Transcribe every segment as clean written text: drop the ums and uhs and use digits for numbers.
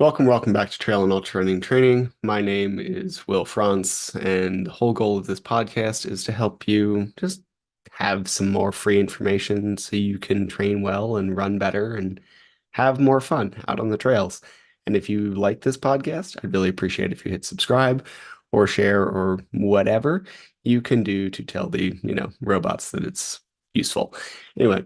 Welcome back to Trail and Ultra Running Training. My name is Will Franz, and the whole goal of this podcast is to help you just have some more free information so you can train well and run better and have more fun out on the trails. And if you like this podcast, I'd really appreciate if you hit subscribe or share or whatever you can do to tell the, robots that it's useful. Anyway,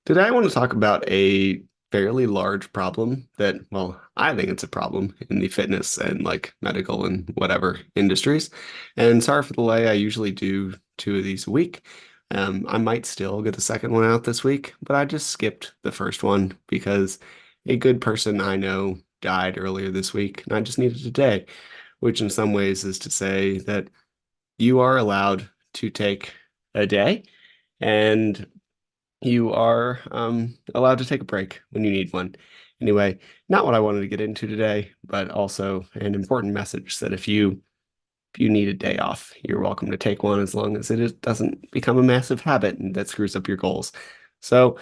today I want to talk about a fairly large problem that, well, I think it's a problem in the fitness and like medical and whatever industries. And sorry for the delay. I usually do two of these a week. I might still get the second one out this week, but I just skipped the first one because a good person I know died earlier this week, and I just needed a day, which in some ways is to say that you are allowed to take a day and you are allowed to take a break when you need one. Anyway, not what I wanted to get into today, but also an important message that if you need a day off, you're welcome to take one as long as doesn't become a massive habit and that screws up your goals. So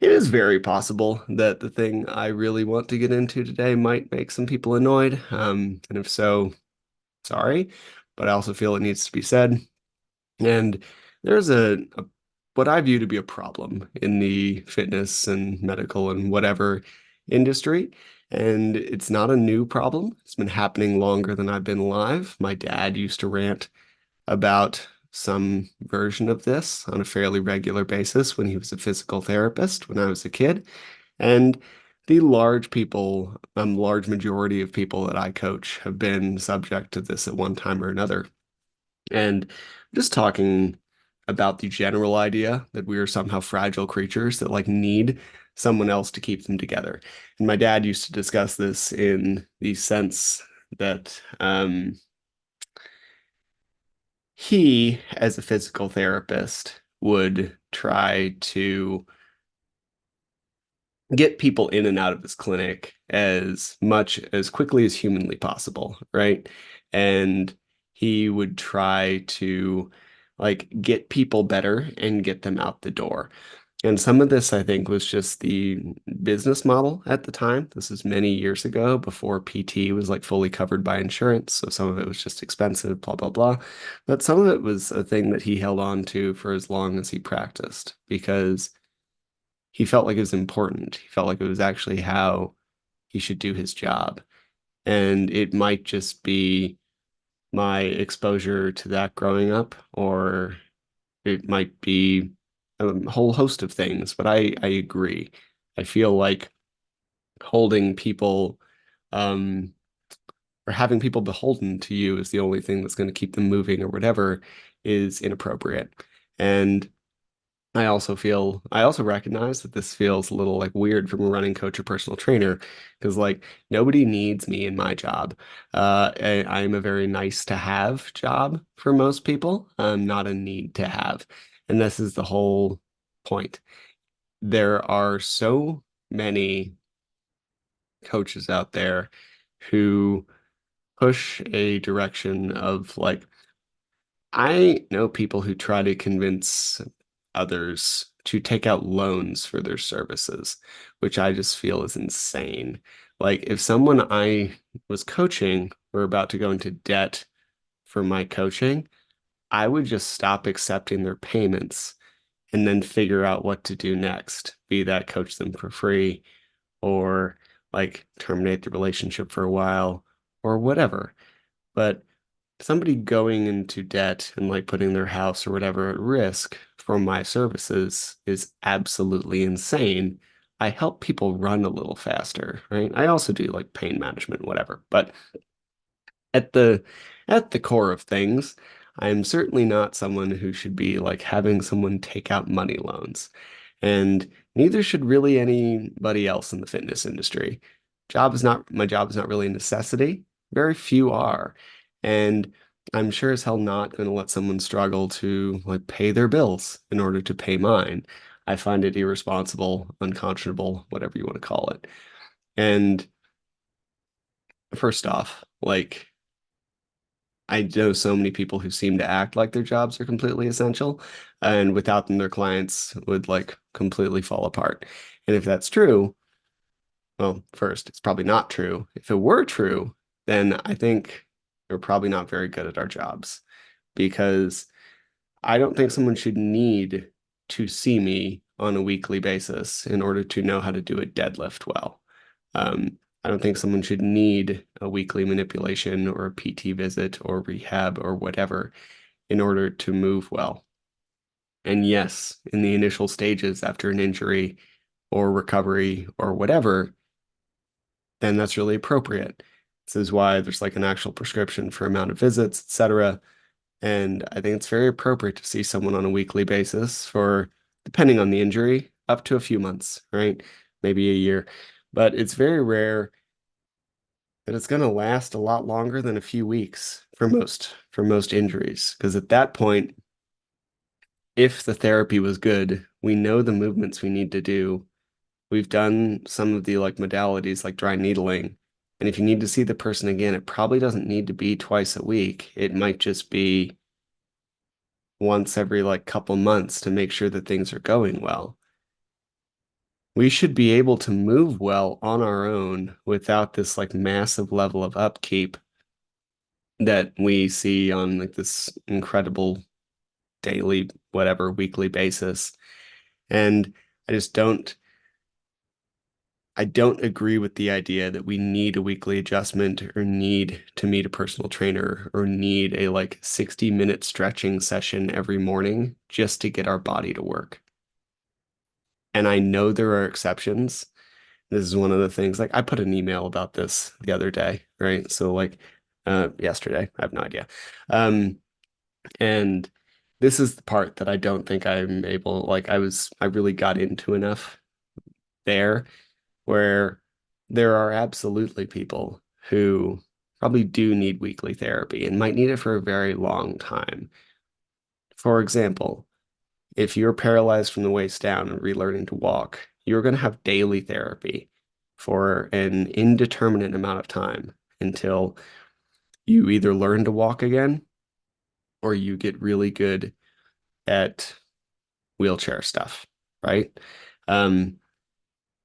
it is very possible that the thing I really want to get into today might make some people annoyed. And if so, sorry, but I also feel it needs to be said. And there's a what I view to be a problem in the fitness and medical and whatever industry. And it's not a new problem. It's been happening longer than I've been alive. My dad used to rant about some version of this on a fairly regular basis when he was a physical therapist when I was a kid. And the large majority of people that I coach have been subject to this at one time or another. And just talking about the general idea that we are somehow fragile creatures that like need someone else to keep them together. And my dad used to discuss this in the sense that he, as a physical therapist, would try to get people in and out of his clinic as quickly as humanly possible, right? And he would try to like get people better and get them out the door. And some of this, I think, was just the business model at the time. This is many years ago before PT was like fully covered by insurance. So some of it was just expensive, blah, blah, blah. But some of it was a thing that he held on to for as long as he practiced because he felt like it was important. He felt like it was actually how he should do his job. And it might just be my exposure to that growing up, or it might be a whole host of things. But I agree. I feel like holding people um, or having people beholden to you is the only thing that's going to keep them moving or whatever is inappropriate. And I also recognize that this feels a little like weird from a running coach or personal trainer because like nobody needs me in my job. I'm a very nice to have job for most people. I'm not a need to have. And this is the whole point. There are so many coaches out there who push a direction of like I know people who try to convince others to take out loans for their services, which I just feel is insane. Like, if someone I was coaching were about to go into debt for my coaching, I would just stop accepting their payments and then figure out what to do next, be that coach them for free or like terminate the relationship for a while or whatever. But somebody going into debt and like putting their house or whatever at risk for my services is absolutely insane. I help people run a little faster, right? I also do like pain management, whatever. But at the core of things, I am certainly not someone who should be like having someone take out money loans. And neither should really anybody else in the fitness industry. My job is not really a necessity. Very few are. And I'm sure as hell not going to let someone struggle to like pay their bills in order to pay mine. I find it irresponsible, unconscionable, whatever you want to call it. And first off, like I know so many people who seem to act like their jobs are completely essential, and without them, their clients would like completely fall apart. And if that's true, well, first, it's probably not true. If it were true, then I think we're probably not very good at our jobs because I don't think someone should need to see me on a weekly basis in order to know how to do a deadlift well. I don't think someone should need a weekly manipulation or a PT visit or rehab or whatever in order to move well. And yes, in the initial stages after an injury or recovery or whatever, then that's really appropriate. This is why there's like an actual prescription for amount of visits, etc. And I think it's very appropriate to see someone on a weekly basis for, depending on the injury, up to a few months, right? Maybe a year. But it's very rare that it's going to last a lot longer than a few weeks for most injuries. Because at that point, if the therapy was good, we know the movements we need to do. We've done some of the like modalities like dry needling. And if you need to see the person again, it probably doesn't need to be twice a week. It might just be once every like couple months to make sure that things are going well. We should be able to move well on our own without this like massive level of upkeep that we see on like this incredible daily, whatever, weekly basis. And I just I don't agree with the idea that we need a weekly adjustment or need to meet a personal trainer or need a like 60-minute stretching session every morning just to get our body to work. And I know there are exceptions. This is one of the things, like I put an email about this the other day, right? So like yesterday, I have no idea. Um, and this is the part that I don't think I'm able, like I really got into enough there where there are absolutely people who probably do need weekly therapy and might need it for a very long time. For example, if you're paralyzed from the waist down and relearning to walk, you're going to have daily therapy for an indeterminate amount of time until you either learn to walk again or you get really good at wheelchair stuff, right? Um,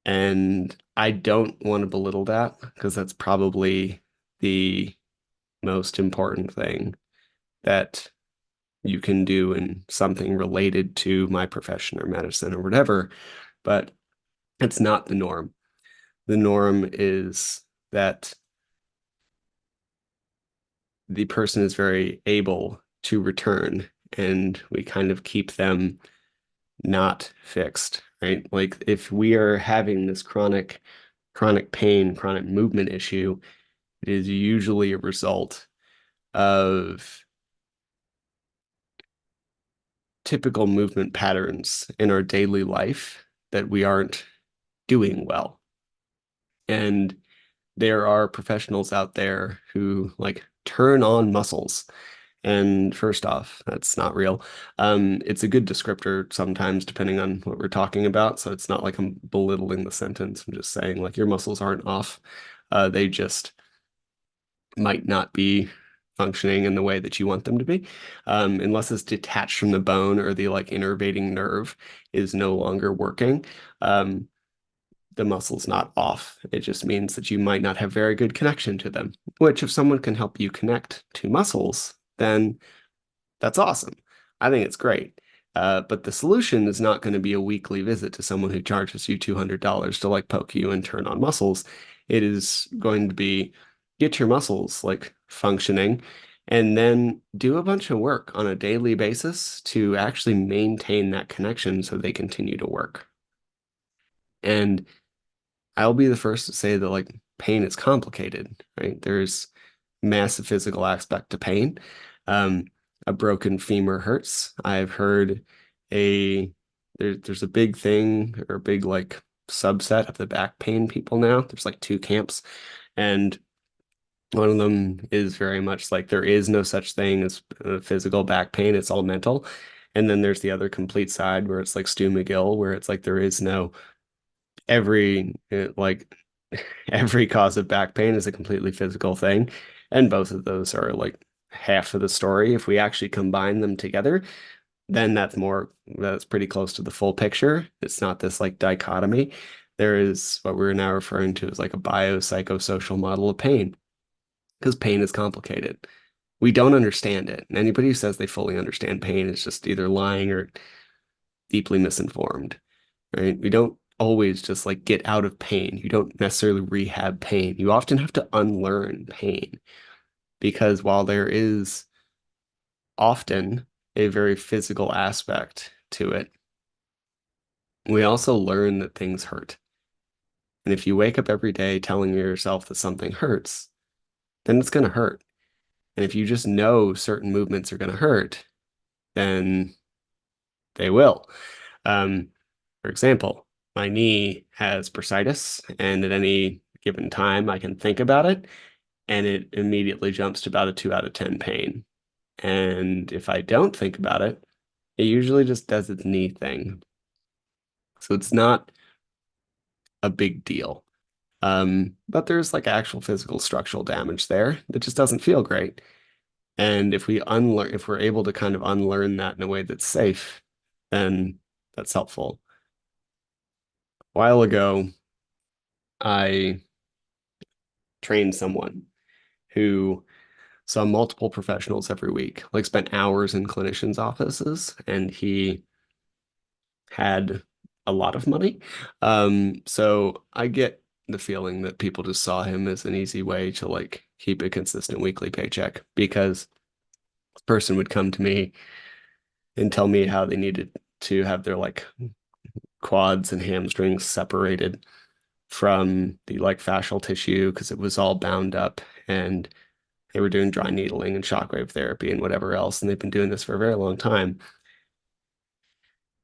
and I don't want to belittle that because that's probably the most important thing that you can do in something related to my profession or medicine or whatever, but it's not the norm. The norm is that the person is very able to return and we kind of keep them not fixed, right? Like if we are having this chronic pain, chronic movement issue, it is usually a result of typical movement patterns in our daily life that we aren't doing well. And there are professionals out there who like turn on muscles. And first off, that's not real. It's a good descriptor sometimes, depending on what we're talking about. So it's not like I'm belittling the sentence. I'm just saying like your muscles aren't off. They just might not be functioning in the way that you want them to be, unless it's detached from the bone or the like innervating nerve is no longer working. The muscle's not off. It just means that you might not have very good connection to them, which if someone can help you connect to muscles, then that's awesome. I think it's great. But the solution is not going to be a weekly visit to someone who charges you $200 to like poke you and turn on muscles. It is going to be get your muscles like functioning and then do a bunch of work on a daily basis to actually maintain that connection so they continue to work. And I'll be the first to say that like pain is complicated, right? There's massive physical aspect to pain. Um, a broken femur hurts. I've heard a there's a big thing or a big like subset of the back pain people now. There's like two camps, and one of them is very much like there is no such thing as physical back pain. It's all mental. And then there's the other complete side where it's like Stu McGill, where it's like there is no every like every cause of back pain is a completely physical thing. And both of those are like half of the story. If we actually combine them together, then that's pretty close to the full picture. It's not this like dichotomy. There is what we're now referring to as like a biopsychosocial model of pain, because pain is complicated. We don't understand it. And anybody who says they fully understand pain is just either lying or deeply misinformed, right? We don't always just like get out of pain. You don't necessarily rehab pain. You often have to unlearn pain because while there is often a very physical aspect to it, we also learn that things hurt. And if you wake up every day telling yourself that something hurts, then it's going to hurt. And if you just know certain movements are going to hurt, then they will. Um, for example, my knee has bursitis, and at any given time, I can think about it, and it immediately jumps to about a 2 out of 10 pain. And if I don't think about it, it usually just does its knee thing. So it's not a big deal. But there's like actual physical structural damage there that just doesn't feel great. And if we're able to kind of unlearn that in a way that's safe, then that's helpful. A while ago, I trained someone who saw multiple professionals every week, like spent hours in clinicians' offices, and he had a lot of money. So I get the feeling that people just saw him as an easy way to like keep a consistent weekly paycheck because this person would come to me and tell me how they needed to have their like quads and hamstrings separated from the like fascial tissue because it was all bound up, and they were doing dry needling and shockwave therapy and whatever else, and they've been doing this for a very long time.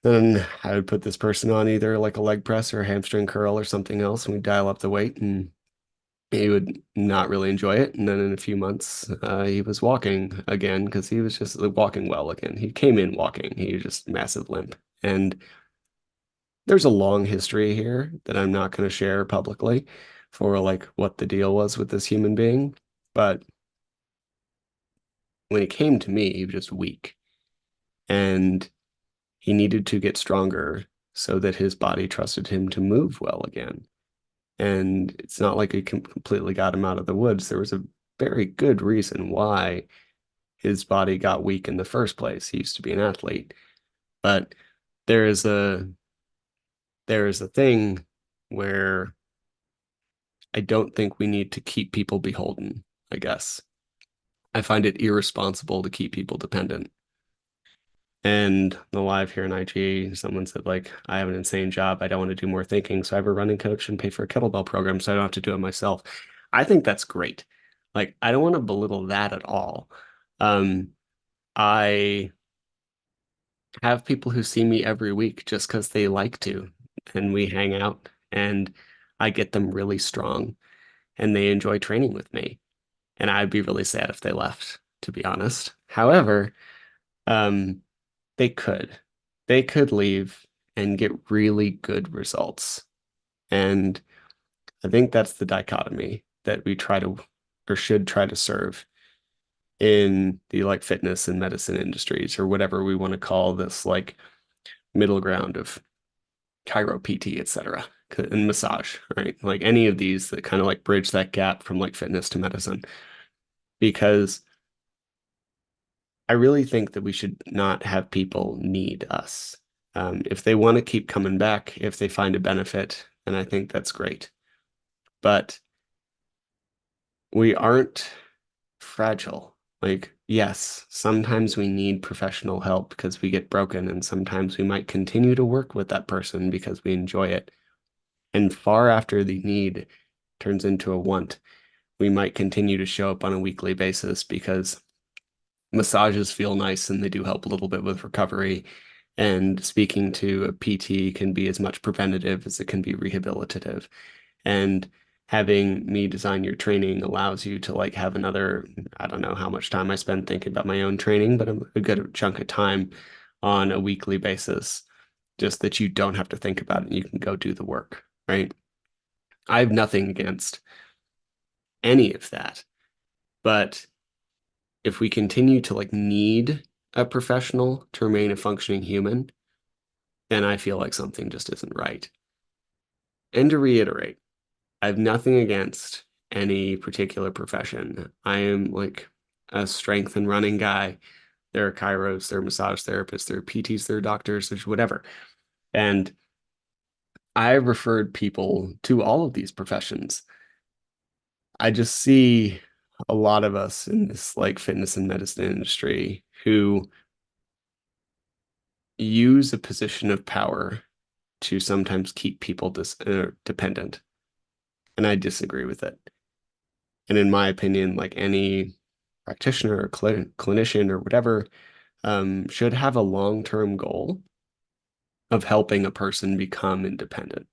Then I would put this person on either like a leg press or a hamstring curl or something else, and we'd dial up the weight, and he would not really enjoy it. And then in a few months, he was walking again because he was just walking well again. He came in walking. He was just massive limp. And there's a long history here that I'm not going to share publicly for like what the deal was with this human being. But when he came to me, he was just weak and he needed to get stronger so that his body trusted him to move well again. And it's not like he completely got him out of the woods. There was a very good reason why his body got weak in the first place. He used to be an athlete. But there is a there is a thing where I don't think we need to keep people beholden, I guess. I find it irresponsible to keep people dependent. And the live here in IG, someone said, like, I have an insane job. I don't want to do more thinking. So I have a running coach and pay for a kettlebell program so I don't have to do it myself. I think that's great. Like, I don't want to belittle that at all. Um, I have people who see me every week just because they like to, and we hang out and I get them really strong and they enjoy training with me. And I'd be really sad if they left, to be honest. However, um, they could. They could leave and get really good results. And I think that's the dichotomy that we try to or should try to serve in the like fitness and medicine industries or whatever we want to call this like middle ground of chiro PT, etc. And massage, right? Like any of these that kind of like bridge that gap from like fitness to medicine. Because I really think that we should not have people need us. If they want to keep coming back, if they find a benefit, and I think that's great. But we aren't fragile. Like, yes, sometimes we need professional help because we get broken, and sometimes we might continue to work with that person because we enjoy it. And far after the need turns into a want, we might continue to show up on a weekly basis because massages feel nice and they do help a little bit with recovery. And speaking to a PT can be as much preventative as it can be rehabilitative. And having me design your training allows you to like have another, I don't know how much time I spend thinking about my own training, but a good chunk of time on a weekly basis, just that you don't have to think about it and you can go do the work, right? I have nothing against any of that. But if we continue to like need a professional to remain a functioning human, then I feel like something just isn't right. And to reiterate, I have nothing against any particular profession. I am like a strength and running guy. There are chiros, there are massage therapists, there are PTs, there are doctors, there's whatever. And I referred people to all of these professions. I just see a lot of us in this like fitness and medicine industry who use a position of power to sometimes keep people dependent. And I disagree with it. And in my opinion, like any practitioner or clinician or whatever, should have a long-term goal of helping a person become independent.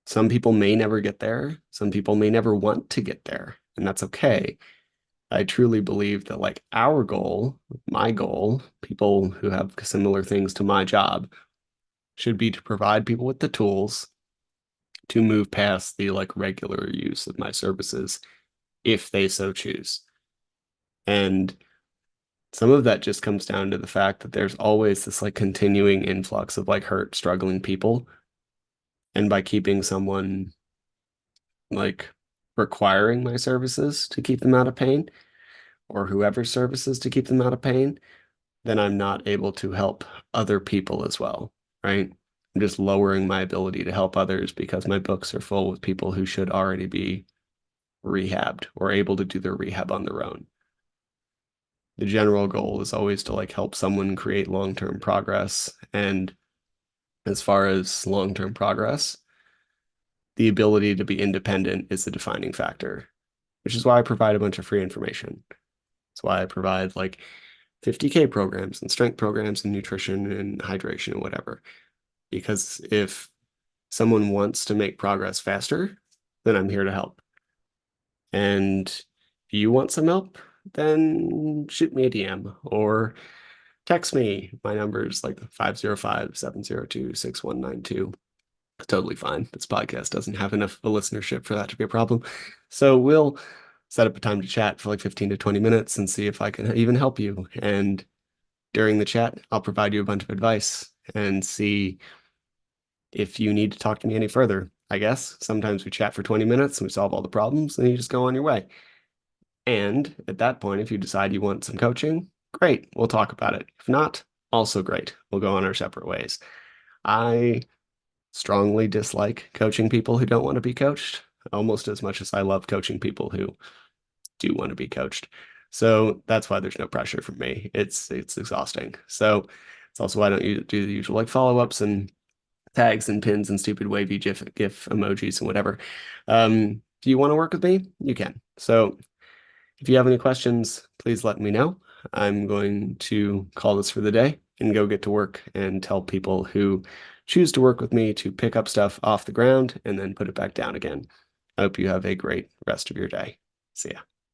Some people may never get there. Some people may never want to get there, and that's okay. I truly believe that like our goal, my goal, people who have similar things to my job should be to provide people with the tools to move past the like regular use of my services if they so choose. And some of that just comes down to the fact that there's always this like continuing influx of like hurt, struggling people. And by keeping someone like requiring my services to keep them out of pain, or whoever's services to keep them out of pain, then I'm not able to help other people as well, right? I'm just lowering my ability to help others because my books are full with people who should already be rehabbed or able to do their rehab on their own. The general goal is always to like help someone create long-term progress. And as far as long-term progress, the ability to be independent is the defining factor, which is why I provide a bunch of free information. That's why I provide like 50K programs and strength programs and nutrition and hydration and whatever. Because if someone wants to make progress faster, then I'm here to help. And if you want some help, then shoot me a DM or text me. My number is like 505-702-6192. It's totally fine. This podcast doesn't have enough of a listenership for that to be a problem. So we'll set up a time to chat for like 15 to 20 minutes and see if I can even help you. And during the chat, I'll provide you a bunch of advice and see if you need to talk to me any further. I guess sometimes we chat for 20 minutes and we solve all the problems and you just go on your way. And at that point, if you decide you want some coaching, great, we'll talk about it. If not, also great, we'll go on our separate ways. I strongly dislike coaching people who don't want to be coached almost as much as I love coaching people who do want to be coached. So that's why there's no pressure from me. It's exhausting. So it's also why I don't do the usual like follow-ups and tags and pins and stupid wavy GIF emojis and whatever. If you want to work with me, you can. So if you have any questions, please let me know. I'm going to call this for the day and go get to work and tell people who choose to work with me to pick up stuff off the ground and then put it back down again. I hope you have a great rest of your day. See ya.